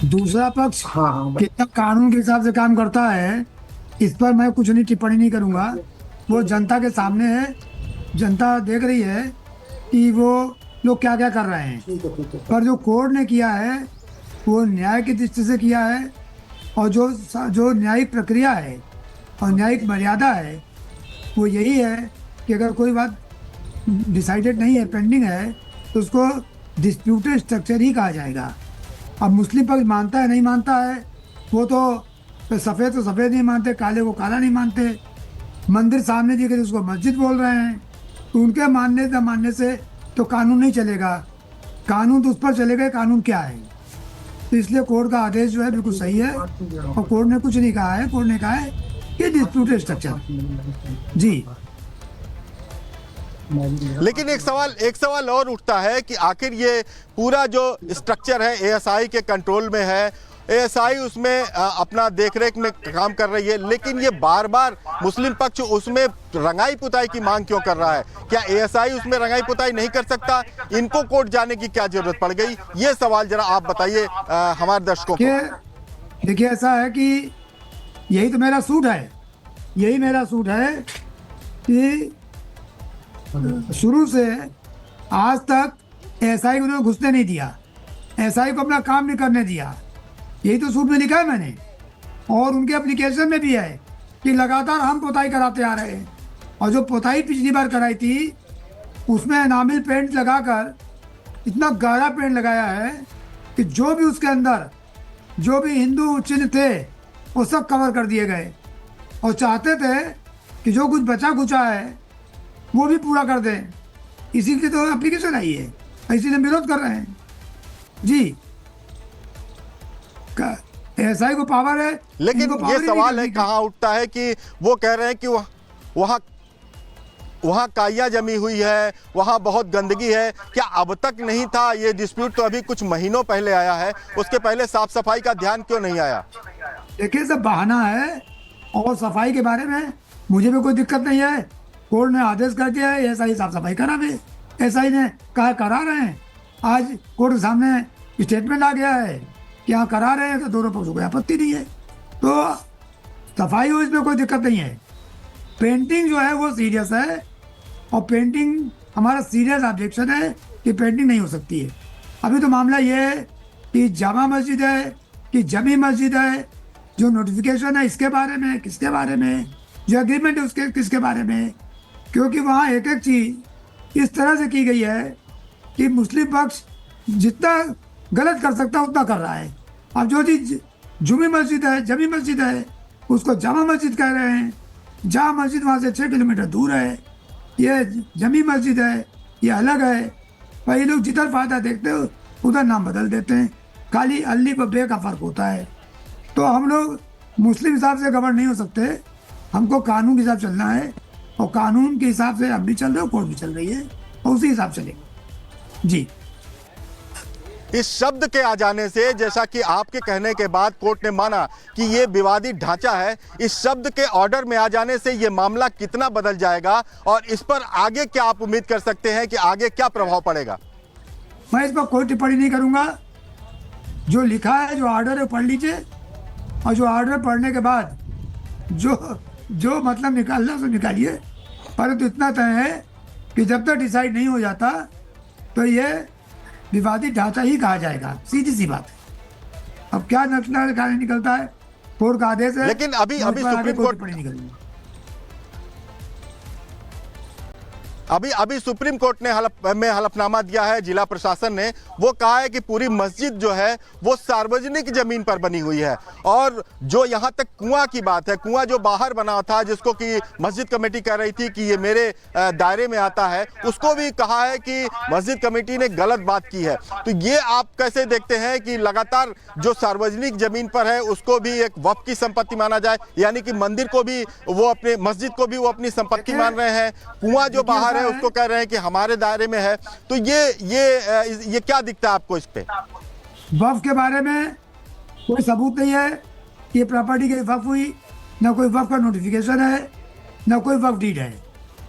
दूसरा पक्ष हाँ हाँ कितना कानून के हिसाब से काम करता है, इस पर मैं कुछ नहीं टिप्पणी नहीं करूंगा। वो जनता के सामने है, जनता देख रही है कि वो लोग क्या क्या कर रहे हैं। ठीक है ठीक है। पर जो कोर्ट ने किया है वो न्याय की दृष्टि से किया है, और जो जो न्यायिक प्रक्रिया है और न्यायिक मर्यादा है वो यही है कि अगर कोई बात डिसाइडेड नहीं है, पेंडिंग है, तो उसको डिस्प्यूटेड स्ट्रक्चर ही कहा जाएगा। अब मुस्लिम पक्ष मानता है नहीं मानता है, वो तो सफ़ेद नहीं मानते, काले को काला नहीं मानते। मंदिर सामने दिखे तो उसको मस्जिद बोल रहे हैं। तो उनके मानने न मानने से तो कानून नहीं चलेगा, कानून तो उस पर चलेगा कानून क्या है। तो इसलिए कोर्ट का आदेश जो है बिल्कुल सही है, और कोर्ट ने कुछ नहीं कहा है, कोर्ट ने कहा है कि डिस्प्यूटेड स्ट्रक्चर। जी। लेकिन एक सवाल और उठता है कि आखिर ये पूरा जो स्ट्रक्चर है एएसआई के कंट्रोल में है, एएसआई उसमें अपना देखरेख में काम कर रही है, लेकिन ये बार बार मुस्लिम पक्ष उसमें रंगाई पुताई की मांग क्यों कर रहा है? क्या एएसआई उसमें रंगाई पुताई नहीं कर सकता? इनको कोर्ट जाने की क्या जरूरत पड़ गई? ये सवाल जरा आप बताइए हमारे दर्शकों को। देखिए ऐसा है कि यही तो मेरा सूट है, यही मेरा सूट है कि शुरू से आज तक एसआई को उन्होंने घुसने नहीं दिया, एसआई को अपना काम नहीं करने दिया। यही तो सूट में लिखा है मैंने, और उनके एप्लीकेशन में भी है कि लगातार हम पुताई कराते आ रहे हैं। और जो पुताई पिछली बार कराई थी उसमें एनामिल पेंट लगाकर इतना गाढ़ा पेंट लगाया है कि जो भी उसके अंदर जो भी हिंदू चिन्ह थे वो सब कवर कर दिए गए, और चाहते थे कि जो कुछ बचा खुचा है वो भी पूरा कर दें। इसी के तो एप्लीकेशन आई है, इसीलिए विरोध कर रहे हैं। जी, एसआई को पावर है, लेकिन ये सवाल है कहाँ उठता है कि वो कह रहे हैं कि वहाँ काइया जमी हुई है, वहाँ बहुत गंदगी है। क्या अब तक नहीं था? ये डिस्प्यूट तो अभी कुछ महीनों पहले आया है, उसके पहले साफ सफाई का ध्यान क्यों नहीं आया? देखिए सब बहाना है, और सफाई के बारे में मुझे भी कोई दिक्कत नहीं है। कोर्ट ने आदेश कर दिया है एसआई साफ सफाई करावे, एसआई ने कहा करा रहे हैं। आज कोर्ट के सामने स्टेटमेंट आ गया है कि हाँ करा रहे हैं, तो दोनों पक्षों को आपत्ति नहीं है, तो सफाई हो, इसमें कोई दिक्कत नहीं है। पेंटिंग जो है वो सीरियस है, और पेंटिंग हमारा सीरियस ऑब्जेक्शन है कि पेंटिंग नहीं हो सकती है। अभी तो मामला ये है कि जामा मस्जिद है कि जमी मस्जिद है, जो नोटिफिकेशन है इसके बारे में, किसके बारे में, जो एग्रीमेंट है उसके किसके बारे में। क्योंकि वहाँ एक एक चीज़ इस तरह से की गई है कि मुस्लिम पक्ष जितना गलत कर सकता है उतना कर रहा है। अब जो चीज़ जुमी मस्जिद है, जमी मस्जिद है, उसको जामा मस्जिद कह रहे हैं। जामा मस्जिद वहाँ से 6 किलोमीटर दूर है, ये जमी मस्जिद है, ये अलग है। भाई ये लोग जिधर फायदा देखते हो उधर नाम बदल देते हैं, खाली अल्ली बब्बे का फ़र्क होता है। तो हम लोग मुस्लिम हिसाब से गवर्न नहीं हो सकते, हमको कानून के हिसाब चलना है, और कानून के हिसाब से हम भी चल रहे हो, कोर्ट भी चल रही है, और उसी हिसाब से चलेंगे। जी। इस शब्द के आ जाने से, जैसा कि आपके कहने के बाद कोर्ट ने माना कि ये विवादित ढांचा है, इस शब्द के ऑर्डर में आ जाने से ये मामला कितना बदल जाएगा, और इस पर आगे क्या आप उम्मीद कर सकते हैं कि आगे क्या प्रभाव पड़ेगा? मैं इस पर कोई टिप्पणी नहीं करूंगा। जो लिखा है, जो ऑर्डर है पढ़ लीजिए, और जो ऑर्डर पढ़ने के बाद जो जो मतलब निकालना सो निकालिए। परंतु इतना तय है कि जब तक डिसाइड नहीं हो जाता तो ये विवादित ढांचा ही कहा जाएगा, सीधी सी बात है। अब क्या निकलता है, कोर्ट का आदेश है, लेकिन अभी सुप्रीम कोर्ट अभी सुप्रीम कोर्ट ने हलफनामा दिया है, जिला प्रशासन ने वो कहा है कि पूरी मस्जिद जो है वो सार्वजनिक जमीन पर बनी हुई है। और जो यहाँ तक कुआं की बात है, कुआं जो बाहर बना था, जिसको कि मस्जिद कमेटी कह रही थी कि ये मेरे दायरे में आता है, उसको भी कहा है कि मस्जिद कमेटी ने गलत बात की है। तो ये आप कैसे देखते हैं कि लगातार जो सार्वजनिक जमीन पर है उसको भी एक वक्फ की संपत्ति माना जाए, यानी कि मंदिर को भी वो अपने, मस्जिद को भी वो अपनी संपत्ति मान रहे हैं, कुआं जो बाहर उसको कह रहे हैं कि हमारे दायरे में है। तो ये क्या दिखता है आपको इस पे? वक्फ के बारे में कोई सबूत नहीं है कि ये प्रॉपर्टी की वक्फ हुई, ना कोई वक्फ का नोटिफिकेशन है, ना कोई वक्फ डीड है।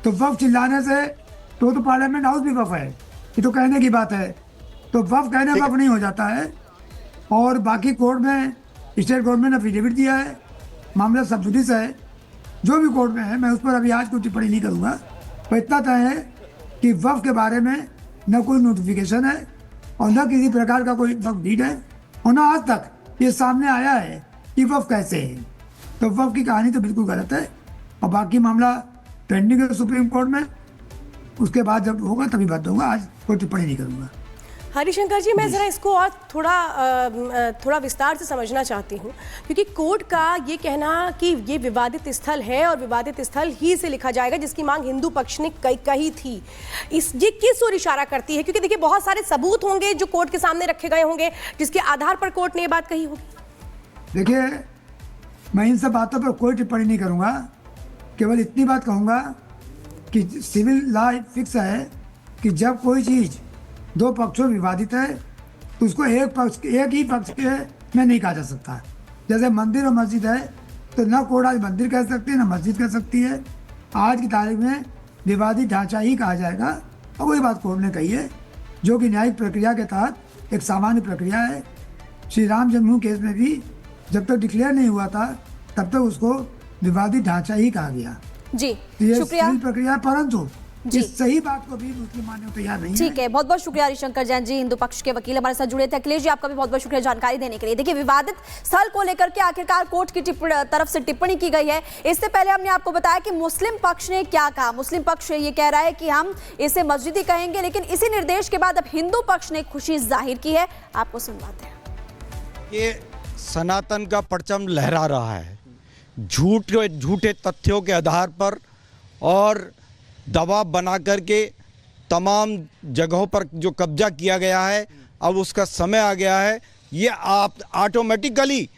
तो वक्फ चिल्लाने से तो पार्लियामेंट हाउस भी वक्फ है, ये तो कहने की बात है। तो वक्फ कहने वक्फ नहीं हो जाता है। और बाकी कोर्ट में स्टेट गवर्नमेंट ने एफिडेविट दिया है, मामला सब जुडिस है, जो भी कोर्ट में है, मैं उस पर अभी आज कोई टिप्पणी नहीं करूँगा। पर इतना तय है कि वक्फ के बारे में न कोई नोटिफिकेशन है और न किसी प्रकार का कोई वक्फ डीड है और न आज तक ये सामने आया है कि वक्फ कैसे है। तो वक्फ की कहानी तो बिल्कुल गलत है और बाकी मामला पेंडिंग है सुप्रीम कोर्ट में, उसके बाद जब होगा तभी बात होगा, आज कोई टिप्पणी नहीं करूँगा। हरिशंकर जी, मैं ज़रा इसको और थोड़ा विस्तार से समझना चाहती हूँ, क्योंकि कोर्ट का ये कहना कि ये विवादित स्थल है और विवादित स्थल ही से लिखा जाएगा, जिसकी मांग हिंदू पक्ष ने कही थी, ये किस ओर इशारा करती है? क्योंकि देखिए बहुत सारे सबूत होंगे जो कोर्ट के सामने रखे गए होंगे, जिसके आधार पर कोर्ट ने ये बात कही होगी। देखिए, मैं इन सब बातों पर कोई टिप्पणी नहीं करूँगा, केवल इतनी बात कहूँगा कि सिविल लॉ फिक्स है कि जब कोई चीज़ दो पक्षों विवादित है तो उसको एक ही पक्ष के में नहीं कहा जा सकता। जैसे मंदिर और मस्जिद है तो न कोर्ट आज मंदिर कह सकती है न मस्जिद कह सकती है, आज की तारीख में विवादित ढांचा ही कहा जाएगा। और वही बात कोर्ट ने कही है, जो कि न्यायिक प्रक्रिया के तहत एक सामान्य प्रक्रिया है। श्री राम जन्मभूमि केस में भी जब तक डिक्लेयर नहीं हुआ था तब तक उसको विवादित ढांचा ही कहा गया। जी, ये शुक्रिया। सिविल प्रक्रिया, परंतु इस सही बात को भी मुस्लिम मानने को तैयार नहीं है। ठीक है, बहुत बहुत शुक्रिया हरिशंकर जैन जी, हिंदू पक्ष के वकील हमारे साथ जुड़े थे। अखिलेश जी, आपका भी बहुत बहुत शुक्रिया जानकारी देने के लिए। देखिए, विवादित स्थल को लेकर के आखिरकार कोर्ट की तरफ से टिप्पणी की गई है। इससे पहले हमने आपको बताया कि मुस्लिम पक्ष ने क्या कहा। मुस्लिम पक्ष ये कह रहा है कि हम इसे मस्जिद ही कहेंगे, लेकिन इसी निर्देश के बाद अब हिंदू पक्ष ने खुशी जाहिर की है। आपको सुनवाते हैं। ये सनातन का परचम लहरा रहा है, झूठे तथ्यों के आधार पर और दबाव बना करके तमाम जगहों पर जो कब्जा किया गया है, अब उसका समय आ गया है। ये आप ऑटोमेटिकली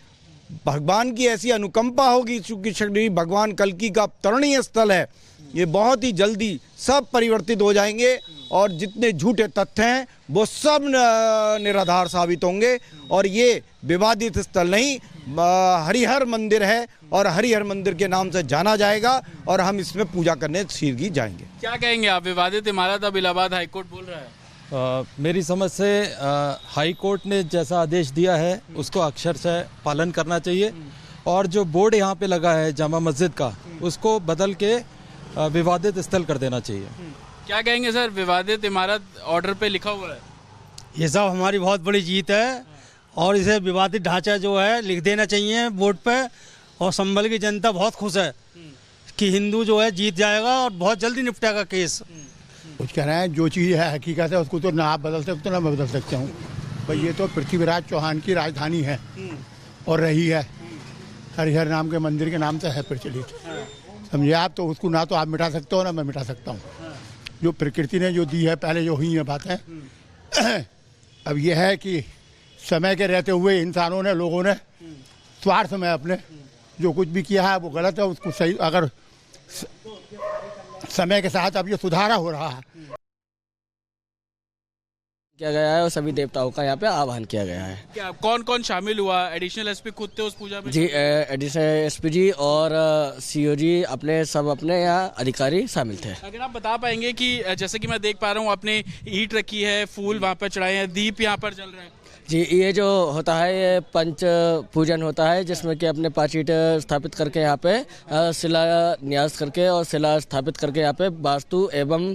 भगवान की ऐसी अनुकंपा होगी, चूँकि श्री भगवान कल्कि का अवतरणीय स्थल है, ये बहुत ही जल्दी सब परिवर्तित हो जाएंगे और जितने झूठे तथ्य हैं वो सब निराधार साबित होंगे। और ये विवादित स्थल नहीं, हरिहर मंदिर है और हरिहर मंदिर के नाम से जाना जाएगा और हम इसमें पूजा करने सीधी जाएंगे। क्या कहेंगे आप? विवादित इमारत अब इलाहाबाद हाई कोर्ट बोल रहा है। मेरी समझ से हाई कोर्ट ने जैसा आदेश दिया है उसको अक्षरशः पालन करना चाहिए और जो बोर्ड यहाँ पे लगा है जामा मस्जिद का, उसको बदल के विवादित स्थल कर देना चाहिए। क्या कहेंगे सर, विवादित इमारत ऑर्डर पे लिखा हुआ है? ये सब हमारी बहुत बड़ी जीत है और इसे विवादित ढांचा जो है लिख देना चाहिए बोर्ड पे। और संभल की जनता बहुत खुश है कि हिंदू जो है जीत जाएगा और बहुत जल्दी निपटेगा केस। कुछ कह रहे हैं, जो चीज़ है हकीकत है उसको तो ना आप बदल सकते हो ना मैं बदल सकता हूँ भाई। ये तो पृथ्वीराज चौहान की राजधानी है और रही है, हरिहर नाम के मंदिर के नाम से है प्रचलित, समझे आप। तो उसको ना तो आप मिटा सकते हो ना मैं मिटा सकता हूँ। जो प्रकृति ने जो दी है पहले जो हुई है बात है। अब यह है कि समय के रहते हुए इंसानों ने, लोगों ने स्वार्थ में अपने जो कुछ भी किया है वो गलत है। उसको सही, अगर समय के साथ अब ये सुधारा हो रहा है, किया गया है और सभी देवताओं का यहाँ पे आह्वान किया गया है। क्या कौन कौन शामिल हुआ? एडिशनल एसपी खुद थे उस पूजा में? जी, एडिशनल एसपी जी और सीओ जी अपने यहाँ अधिकारी शामिल थे। अगर आप बता पाएंगे कि जैसे कि मैं देख पा रहा हूँ आपने ईंट रखी है, फूल वहाँ पर चढ़ाए हैं, दीप यहाँ पर जल रहे हैं। जी, ये जो होता है ये पंच पूजन होता है, जिसमें कि अपने 5 ईंट स्थापित करके यहाँ पे शिला न्यास करके और शिला स्थापित करके यहाँ पे वास्तु एवं